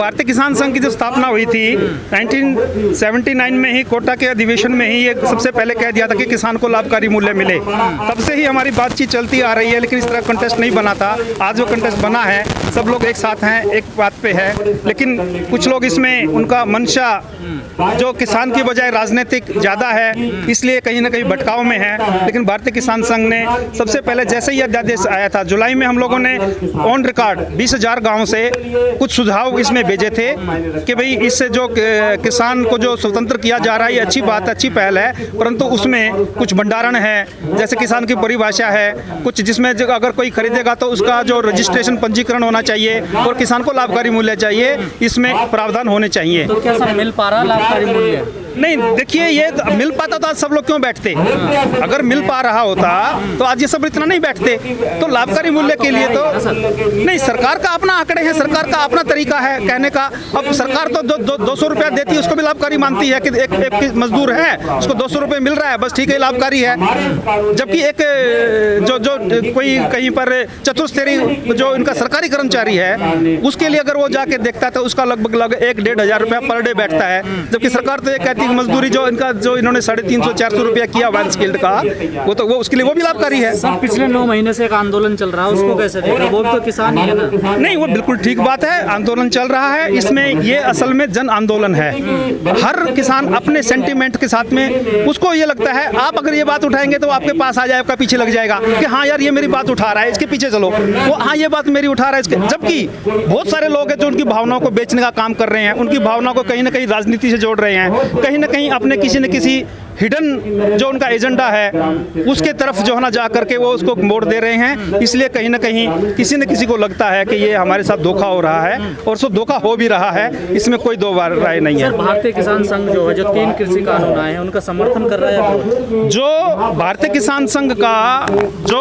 भारतीय किसान संघ की जो स्थापना हुई थी 1979 में ही कोटा के अधिवेशन में ही ये सबसे पहले कह दिया था कि किसान को लाभकारी मूल्य मिले। तब से ही हमारी बातचीत चलती आ रही है, लेकिन इस तरह कंटेस्ट नहीं बना था। आज वो कंटेस्ट बना है, सब लोग एक साथ हैं, एक बात पे है। लेकिन कुछ लोग इसमें उनका मंशा जो किसान की बजाय राजनीतिक ज़्यादा है, इसलिए कहीं ना कहीं भटकाव में है। लेकिन भारतीय किसान संघ ने सबसे पहले जैसे ही अध्यादेश आया था जुलाई में, हम लोगों ने ऑन रिकॉर्ड 20,000 गाँव से कुछ सुझाव इसमें भेजे थे कि भाई इससे जो किसान को जो स्वतंत्र किया जा रहा है ये अच्छी बात, अच्छी पहल है, परंतु उसमें कुछ भंडारण है, जैसे किसान की परिभाषा है कुछ, जिसमें अगर कोई खरीदेगा तो उसका जो रजिस्ट्रेशन पंजीकरण होना चाहिए और किसान को लाभकारी मूल्य चाहिए, इसमें प्रावधान होने चाहिए। तो क्या सर मिल पा रहा लाभकारी मूल्य? नहीं, देखिए ये मिल पाता तो आज सब लोग क्यों बैठते? अगर मिल पा रहा होता तो आज ये सब इतना नहीं बैठते। तो लाभकारी मूल्य के लिए तो नहीं, सरकार का अपना आंकड़े हैं, सरकार का अपना तरीका है कहने का। अब सरकार तो 200 रुपया देती है, उसको भी लाभकारी मानती है कि एक मजदूर है उसको 200 रुपये मिल रहा है, बस ठीक है, लाभकारी है। जबकि एक जो कोई कहीं पर चतुर्स्तरी जो इनका सरकारी कर्मचारी है, उसके लिए अगर वो जाके देखता है तो उसका लगभग 1-1,500 रुपया पर डे बैठता है। जबकि सरकार तो ये कहती है मजदूरी जो इनका जो इन्होंने 350-400 रुपया किया वन स्किल्ड का, वो तो वो उसके लिए वो भी लाभकारी है। सर पिछले 9 महीने से एक आंदोलन चल रहा है, उसको कैसे देख रहे हैं? वो भी तो किसान ही है ना? नहीं, वो बिल्कुल ठीक बात है, आंदोलन चल रहा है। इसमें ये असल में जन आंदोलन है। हर किसान अपने सेंटीमेंट के साथ में, उसको ये लगता है आप अगर ये बात उठाएंगे तो आपके पास आ जाए, आपका पीछे लग जाएगा कि हाँ यार ये मेरी बात उठा रहा है, इसके पीछे चलो, वो हाँ ये बात मेरी उठा रहा है इसके। जबकि बहुत सारे लोग हैं जो उनकी भावनाओं को बेचने का काम कर रहे हैं, उनकी भावनाओं को कहीं ना कहीं राजनीति से जोड़ रहे हैं, कहीं ना कहीं अपने किसी न किसी हिडन जो उनका एजेंडा है उसके तरफ जो है ना जा करके वो उसको मोड़ दे रहे हैं। इसलिए कहीं ना कहीं किसी न किसी को लगता है कि ये हमारे साथ धोखा हो रहा है, और सो धोखा हो भी रहा है, इसमें कोई दो बार राय नहीं है। भारतीय किसान संघ जो है, जो 3 कृषि कानून आए हैं, उनका समर्थन कर रहा है? जो भारतीय किसान संघ का जो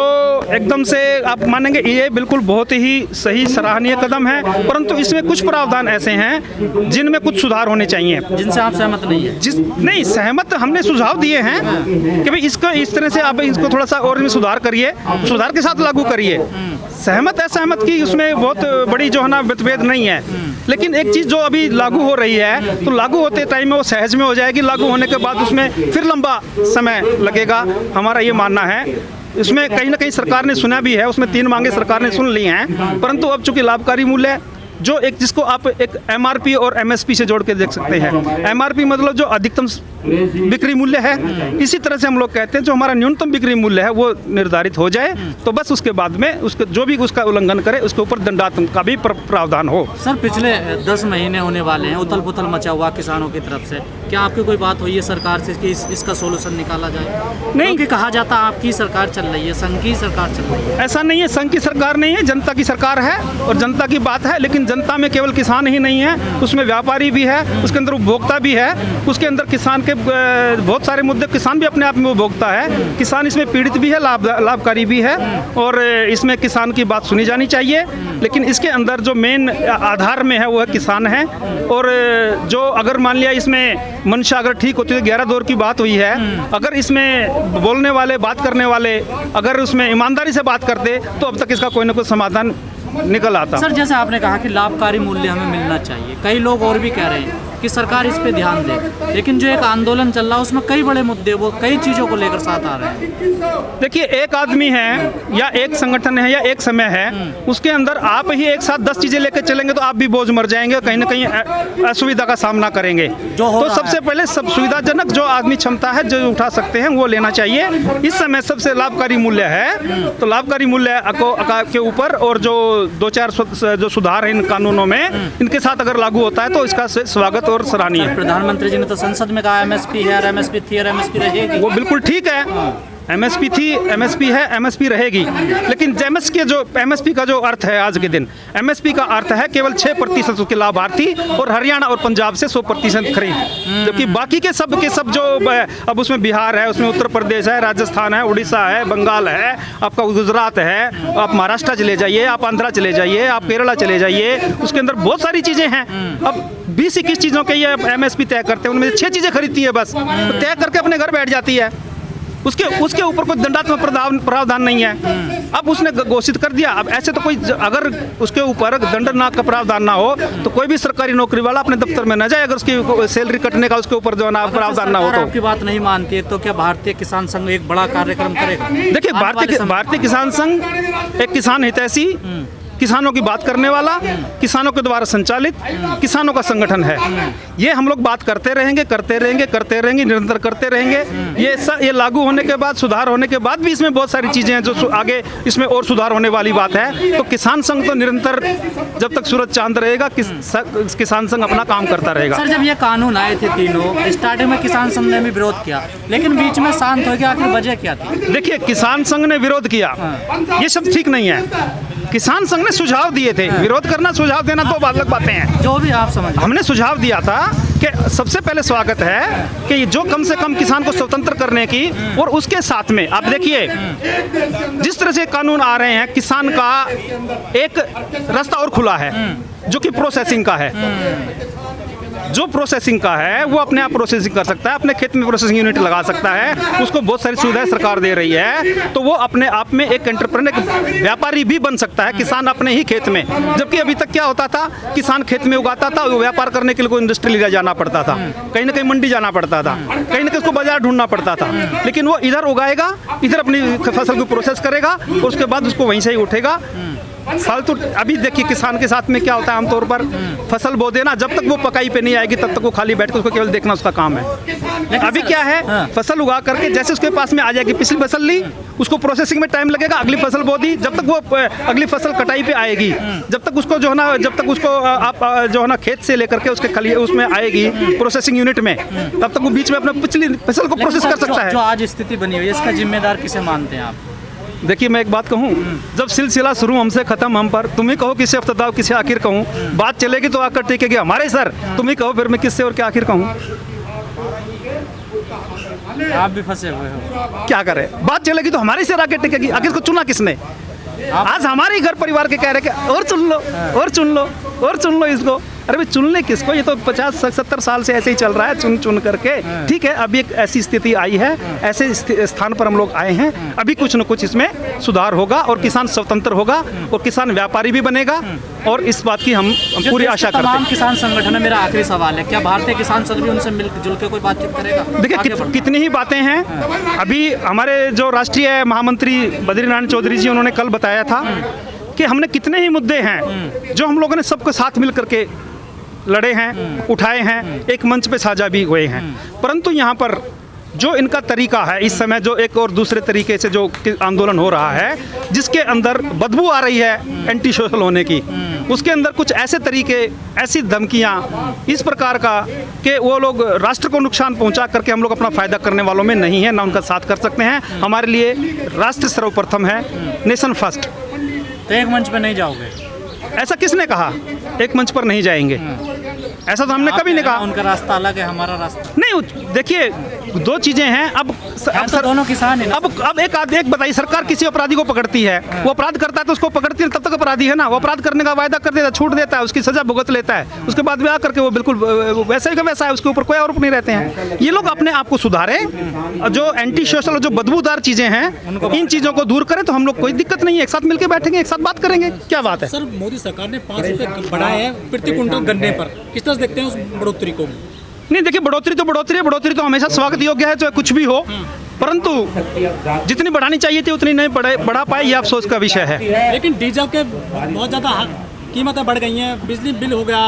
एकदम से आप मानेंगे ये बिल्कुल बहुत ही सही सराहनीय कदम है, परंतु इसमें कुछ प्रावधान ऐसे हैं जिनमें कुछ सुधार होने चाहिए, जिनसे आप सहमत नहीं है? नहीं सहमत, हमने सुझाव दिए हैं कि भाई इसको इस तरह से आप इसको थोड़ा सा और भी सुधार करिए, सुधार के साथ लागू करिए। सहमत असहमत की उसमें बहुत बड़ी जो है ना मतभेद नहीं है। लेकिन एक चीज़ जो अभी लागू हो रही है, तो लागू होते टाइम में वो सहज में हो जाएगी, लागू होने के बाद उसमें फिर लंबा समय लगेगा, हमारा ये मानना है। इसमें कहीं ना कहीं सरकार ने सुना भी है, उसमें 3 मांगे सरकार ने सुन ली हैं, परंतु अब चूंकि लाभकारी मूल्य जो एक जिसको आप एक MRP और MSP से जोड़ के देख सकते हैं। MRP मतलब जो अधिकतम बिक्री मूल्य है, इसी तरह से हम लोग कहते हैं जो हमारा न्यूनतम बिक्री मूल्य है वो निर्धारित हो जाए, तो बस उसके बाद में उसके जो भी उसका उल्लंघन करे उसके ऊपर दंडात्मक का भी प्रावधान हो। सर पिछले 10 महीने होने वाले हैं, उथल पुथल मचा हुआ किसानों की तरफ से, क्या आपकी कोई बात हुई है सरकार से कि इसका सोल्यूशन निकाला जाए? नहीं कि कहा जाता आपकी सरकार चल रही है, संघ की सरकार चल रही है। ऐसा नहीं है, संघ की सरकार नहीं है, जनता की सरकार है और जनता की बात है। लेकिन जनता में केवल किसान ही नहीं है, उसमें व्यापारी भी है, उसके अंदर उपभोक्ता भी है, उसके अंदर किसान के बहुत सारे मुद्दे, किसान भी अपने आप में उपभोक्ता है, किसान इसमें पीड़ित भी है, लाभकारी भी है, और इसमें किसान की बात सुनी जानी चाहिए। लेकिन इसके अंदर जो मेन आधार में है वो है किसान है। और जो अगर मान लिया इसमें मंशा अगर ठीक होती है, 11 दौर की बात हुई है, अगर इसमें बोलने वाले, बात करने वाले अगर उसमें ईमानदारी से बात करते तो अब तक इसका कोई ना कोई समाधान निकल आता। सर जैसे आपने कहा कि लाभकारी मूल्य हमें मिलना चाहिए, कई लोग और भी कह रहे हैं कि सरकार इस पे ध्यान दे, लेकिन जो एक आंदोलन चल रहा है उसमें कई बड़े मुद्दे, वो कई चीज़ों को लेकर साथ आ रहे हैं। देखिए, एक आदमी है या एक संगठन है या एक समय है, उसके अंदर आप ही एक साथ 10 चीज़ें लेकर चलेंगे तो आप भी बोझ मर जाएंगे, कहीं ना कहीं असुविधा का सामना करेंगे। तो सबसे पहले सब सुविधाजनक जो आदमी क्षमता है जो उठा सकते हैं वो लेना चाहिए। इस समय सबसे लाभकारी मूल्य है, तो लाभकारी मूल्य के ऊपर और जो 2-4 जो सुधार है इन कानूनों में, इनके साथ अगर लागू होता है तो इसका स्वागत और सराहनीय है। प्रधानमंत्री जी ने तो संसद में कहा MSP है, MSP थी और MSP रहेगी। वो बिल्कुल ठीक है, MSP थी, MSP है, MSP रहेगी। लेकिन MSP का जो अर्थ है आज के दिन, MSP का अर्थ है केवल 6% के लाभार्थी और हरियाणा और पंजाब से 100% खरीद, जबकि बाकी के सब जो अब उसमें बिहार है, उसमें उत्तर प्रदेश है, राजस्थान है, उड़ीसा है, बंगाल है, आपका गुजरात है, आप महाराष्ट्र चले जाइए, आप आंध्रा चले जाइए, आप केरला चले जाइए, उसके अंदर बहुत सारी चीज़ें हैं। अब 20-21 चीज़ों के ये MSP तय करते हैं, उनमें से 6 चीज़ें खरीदती है बस, तो तय करके अपने घर बैठ जाती है। उसके ऊपर कोई दंडात्मक प्रावधान नहीं है। अब उसने घोषित कर दिया। अब ऐसे तो कोई अगर उसके ऊपर दंडनाक का प्रावधान ना हो तो कोई भी सरकारी नौकरी वाला अपने दफ्तर में न जाए, अगर उसकी सैलरी कटने का उसके ऊपर जो है ना प्रावधान ना हो तो। आपकी बात नहीं मानती है तो क्या भारतीय किसान संघ एक बड़ा कार्यक्रम करेगा? देखिए, भारतीय किसान संघ एक किसान हितैषी, किसानों की बात करने वाला, किसानों के द्वारा संचालित किसानों का संगठन है। ये हम लोग बात करते रहेंगे, निरंतर करते रहेंगे। ये लागू होने के बाद, सुधार होने के बाद भी इसमें बहुत सारी चीज़ें हैं जो आगे इसमें और सुधार होने वाली बात है। तो किसान संघ तो निरंतर जब तक सूरज चांद रहेगा किसान संघ अपना काम करता रहेगा। सर, जब ये कानून आए थे तीनों, स्टार्टिंग में किसान संघ ने भी विरोध किया, लेकिन बीच में शांत हो गया, आखिर वजह क्या थी? देखिए, किसान संघ ने विरोध किया, ये शब्द ठीक नहीं है। किसान संघ ने सुझाव दिए थे। विरोध करना, सुझाव देना दो अलग बातें हैं। जो भी आप समझ, हमने सुझाव दिया था कि सबसे पहले स्वागत है कि जो कम से कम किसान को स्वतंत्र करने की, और उसके साथ में आप देखिए जिस तरह से कानून आ रहे हैं, किसान का एक रास्ता और खुला है जो कि प्रोसेसिंग का है। जो प्रोसेसिंग का है वो अपने आप प्रोसेसिंग कर सकता है, अपने खेत में प्रोसेसिंग यूनिट लगा सकता है, उसको बहुत सारी सुविधाएं सरकार दे रही है। तो वो अपने आप में एक एंटरप्रेन्योर, एक व्यापारी भी बन सकता है, किसान अपने ही खेत में। जबकि अभी तक क्या होता था, किसान खेत में उगाता था, वो व्यापार करने के लिए कोई इंडस्ट्री एरिया जाना पड़ता था, कहीं ना कहीं मंडी जाना पड़ता था, कहीं ना कहीं उसको बाजार ढूंढना पड़ता था। लेकिन वो इधर उगाएगा, इधर अपनी फसल को प्रोसेस करेगा, और उसके बाद उसको वहीं से ही उठेगा। फालतू अभी देखिए किसान के साथ में क्या होता है, आमतौर पर फसल बो देना, जब तक वो पकाई पे नहीं आएगी तब तक वो खाली बैठ कर उसको केवल देखना उसका काम है। अभी क्या है, फसल उगा करके जैसे उसके पास में आ जाएगी, पिछली फसल ली, उसको प्रोसेसिंग में टाइम लगेगा, अगली फसल बो दी, जब तक वो अगली फसल कटाई पे आएगी, जब तक उसको जो है ना, जब तक उसको आप जो है ना खेत से लेकर के उसके खली उसमें आएगी प्रोसेसिंग यूनिट में, तब तक वो बीच में अपने पिछली फसल को प्रोसेस कर सकता है। जो आज स्थिति बनी हुई है, इसका जिम्मेदार किसे मानते हैं आप? देखिए, मैं एक बात कहूँ, जब सिलसिला शुरू हमसे खत्म हम पर, तुम ही कहो किसे इब्तिदा किसे आखिर कहूँ। बात चलेगी तो आकर टिकेगी हमारे सर, तुम ही कहो फिर मैं किससे और क्या आखिर कहूँ। आप भी फंसे हुए हो, क्या करें, बात चलेगी तो हमारे सिर आके टिकेगी। आखिर को चुना किसने? आज हमारे ही घर परिवार के कह रहे कि और चुन लो, और चुन लो, और चुन लो इसको। अरे भाई, चुनने किसको? ये तो 50-70 साल से ऐसे ही चल रहा है, चुन चुन करके। ठीक है, अभी एक ऐसी स्थिति आई है, ऐसे स्थान पर हम लोग आए हैं, अभी कुछ न कुछ इसमें सुधार होगा और किसान स्वतंत्र होगा और किसान व्यापारी भी बनेगा, और इस बात की हम पूरी आशा करते हैं। तमाम किसान संगठन है, मेरा आखिरी सवाल है, क्या भारतीय किसान संघ भी उनसे मिलजुल के कोई बातचीत करेगा? देखिए, कितनी ही बातें हैं। अभी हमारे जो राष्ट्रीय महामंत्री बद्रीनारायण चौधरी जी, उन्होंने कल बताया था कि हमने कितने ही मुद्दे हैं जो हम लोगों ने सबके साथ मिल करके लड़े हैं, उठाए हैं, एक मंच पे साझा भी हुए हैं। परंतु यहाँ पर जो इनका तरीका है इस समय, जो एक और दूसरे तरीके से जो आंदोलन हो रहा है, जिसके अंदर बदबू आ रही है एंटी सोशल होने की, उसके अंदर कुछ ऐसे तरीके, ऐसी धमकियाँ इस प्रकार का कि वो लोग राष्ट्र को नुकसान पहुंचा करके हम लोग अपना फ़ायदा करने वालों में नहीं है, ना उनका साथ कर सकते हैं। हमारे लिए राष्ट्र सर्वप्रथम है, नेशन फर्स्ट। तो एक मंच पे नहीं जाओगे? ऐसा किसने कहा एक मंच पर नहीं जाएंगे? ऐसा तो हमने कभी नहीं कहा। उनका रास्ता अलग है, हमारा रास्ता नहीं। देखिए, दो चीजें हैं। अब तो दोनों किसान है। अब एक बताइए, सरकार किसी अपराधी को पकड़ती है, वो अपराध करता है तो उसको पकड़ती है, तब तक अपराधी है ना। वो अपराध करने का वायदा कर देता है, छूट देता है, उसकी सजा भुगत लेता है, उसके बाद भी आकर के वो बिल्कुल वैसे ही का वैसा है, उसके ऊपर कोई आरोप नहीं रहते हैं। ये लोग अपने आप को सुधारें, जो एंटी सोशल, जो बदबूदार चीजें हैं, इन चीजों को दूर करें तो हम लोग कोई दिक्कत नहीं है, एक साथ मिलकर बैठेंगे, एक साथ बात करेंगे, क्या बात है। सर, मोदी सरकार ने 5 रुपए बढ़ाए हैं प्रति क्विंटल गन्ने पर, किस तरह देखते हैं उस बढ़ोतरी को? नहीं, देखिए, बढ़ोतरी तो बढ़ोतरी है, बढ़ोतरी तो हमेशा स्वागत योग्य है, चाहे कुछ भी हो, परंतु जितनी बढ़ानी चाहिए थी उतनी नहीं बढ़ा पाए, ये अफसोस का विषय है। लेकिन डीजल के बहुत ज़्यादा कीमतें बढ़ गई हैं, बिजली बिल हो गया,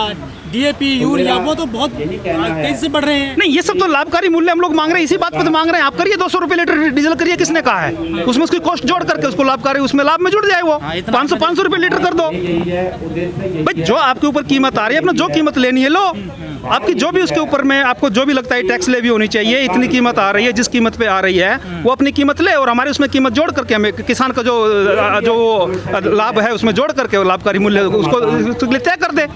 DAP, यूरिया, वो तो बहुत तेजी से बढ़ रहे हैं। नहीं, ये सब तो लाभकारी मूल्य हम लोग मांग रहे हैं, इसी बात पे तो मांग रहे हैं। आप करिए 200 रुपये लीटर डीजल करिए, किसने कहा है? उसमें उसकी कॉस्ट जोड़ करके उसको लाभकारी, उसमें लाभ में जुड़ जाए वो 500 रुपये लीटर कर दो भाई। जो आपके ऊपर कीमत आ रही है, अपना जो कीमत लेनी है लो, आपकी जो भी उसके ऊपर में आपको जो भी लगता है टैक्स ले भी होनी चाहिए। इतनी कीमत आ रही है, जिस कीमत पे आ रही है वो अपनी कीमत ले, और हमारे उसमें कीमत जोड़ करके हमें किसान का जो लाभ है उसमें जोड़ करके लाभकारी मूल्य उसको तय कर दे।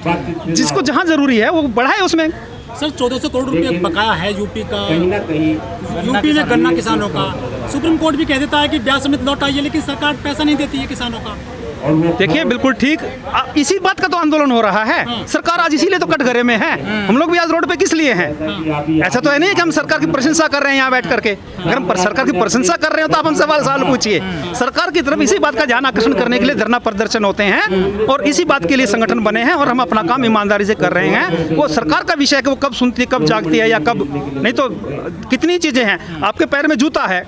जिसको जहाँ जरूरी है वो बढ़ाए उसमें। सर, 1400 करोड़ रुपए बकाया है यूपी में गन्ना किसानों का, सुप्रीम कोर्ट भी कह देता है कि ब्याज समेत लौट आइए, लेकिन सरकार पैसा नहीं देती है किसानों का। देखिए बिल्कुल ठीक, इसी बात का तो आंदोलन हो रहा है। सरकार आज इसीलिए तो कटघरे में है। हम लोग भी आज रोड पे किस लिए हैं? ऐसा तो है नहीं कि हम सरकार की प्रशंसा कर रहे हैं यहाँ बैठ करके। अगर हम सरकार की प्रशंसा कर रहे हो तो आप हमसे सवाल पूछिए। सरकार की तरफ इसी बात का ध्यान आकर्षण करने के लिए धरना प्रदर्शन होते हैं और इसी बात के लिए संगठन बने हैं और हम अपना काम ईमानदारी से कर रहे हैं। वो सरकार का विषय है कि वो कब सुनती है, कब जागती है या कब नहीं। तो कितनी चीजें हैं, आपके पैर में जूता है,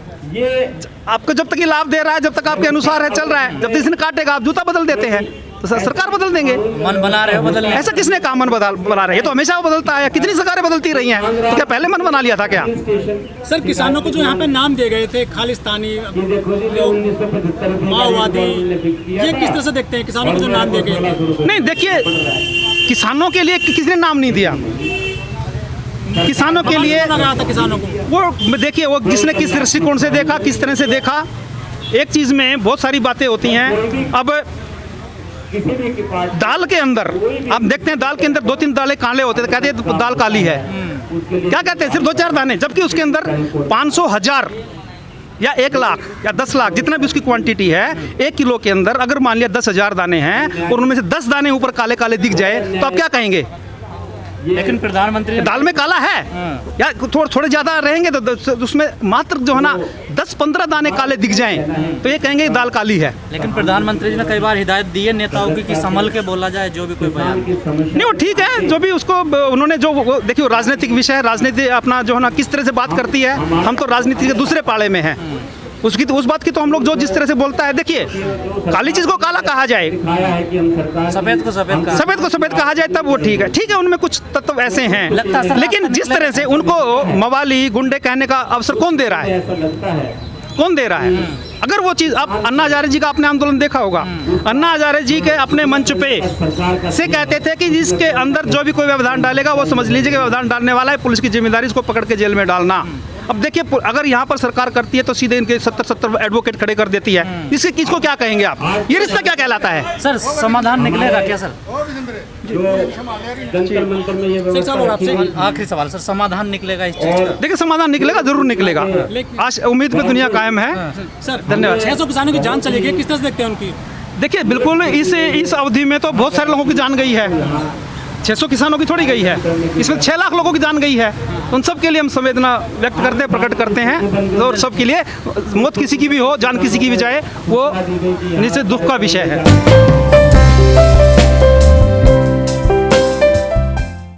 आपको जब तक ये लाभ दे रहा है, जब तक आपके अनुसार है, चल रहा है, जब किसी ने काटेगा आप जूता बदल देते हैं, तो सरकार बदल देंगे। मन बना रहे हो बदलने? ऐसा किसने कहा मन बना रहे हैं? ये तो हमेशा वो बदलता है, कितनी सरकारें बदलती रही हैं, तो क्या पहले मन बना लिया था क्या? सर किसानों को जो यहाँ पे नाम दिए गए थे खालिस्तानी, माओवादी, ये किस तरह से देखते हैं किसानों को जो नाम दिए गए थे? नहीं देखिए, किसानों के लिए किसी ने नाम नहीं दिया। किसानों के लिए लगा था किसानों को, वो देखिए वो किसने किस दृष्टिकोण से देखा, किस तरह से देखा। एक चीज में बहुत सारी बातें होती हैं। अब दाल के अंदर आप देखते हैं, दाल के अंदर 2-3 दालें काले होते हैं, कहते हैं दाल काली है। क्या कहते हैं? सिर्फ 2-4 दाने, जबकि उसके अंदर 500, 1000 या 1 लाख या 10 लाख जितना भी उसकी क्वांटिटी है, 1 किलो के अंदर अगर मान लिया 10,000 दाने हैं और उनमें से 10 दाने ऊपर काले काले दिख जाए तो आप क्या कहेंगे? लेकिन प्रधानमंत्री दाल में काला है या थोड़े ज्यादा रहेंगे तो उसमें मात्र जो है ना 10-15 दाने काले दिख जाएं तो ये कहेंगे दाल काली है। लेकिन प्रधानमंत्री जी ने कई बार हिदायत दी है नेताओं की कि संभल के बोला जाए जो भी कोई बयान। नहीं वो ठीक है, जो भी उसको उन्होंने जो देखिए राजनीतिक विषय है, राजनीति अपना जो है ना किस तरह से बात करती है। हम तो राजनीति के दूसरे पाले में हैं, उसकी तो उस बात की तो हम लोग जो जिस तरह से बोलता है। देखिए काली चीज को काला कहा जाए, सफेद को सफेद कहा जाए तब वो ठीक है। उनमें कुछ तत्व ऐसे हैं, लेकिन जिस तरह से उनको मवाली गुंडे कहने का अवसर कौन दे रहा है? कौन दे रहा है? अगर वो चीज आप अन्ना हजारे जी का आपने आंदोलन देखा होगा, अन्ना हजारे जी के अपने मंच पे से कहते थे कि जिसके अंदर जो भी कोई व्यवधान डालेगा वो समझ लीजिए कि व्यवधान डालने वाला है, पुलिस की जिम्मेदारी इसको पकड़ के जेल में डालना। अब देखिए अगर यहाँ पर सरकार करती है तो सीधे इनके 70 एडवोकेट खड़े कर देती है। इसके किसको क्या कहेंगे आप? ये रिश्ता क्या कहलाता है? सर समाधान निकलेगा क्या सर? आखिरी सवाल सर, समाधान निकलेगा इस चीज का? देखिए समाधान निकलेगा, जरूर निकलेगा। आज उम्मीद पे दुनिया कायम है। सर धन्यवाद। 600 किसानों की जान चली गई, किस तरह से देखते हैं उनकी? देखिए बिल्कुल इस अवधि में तो बहुत सारे लोगों की जान गई है। 600 किसानों की थोड़ी गई है, इसमें 6 लाख लोगों की जान गई है। उन सब के लिए हम संवेदना व्यक्त करते हैं, प्रकट करते हैं। और सब के लिए मौत किसी की भी हो, जान किसी की भी जाए, वो निश्चित दुख का विषय है।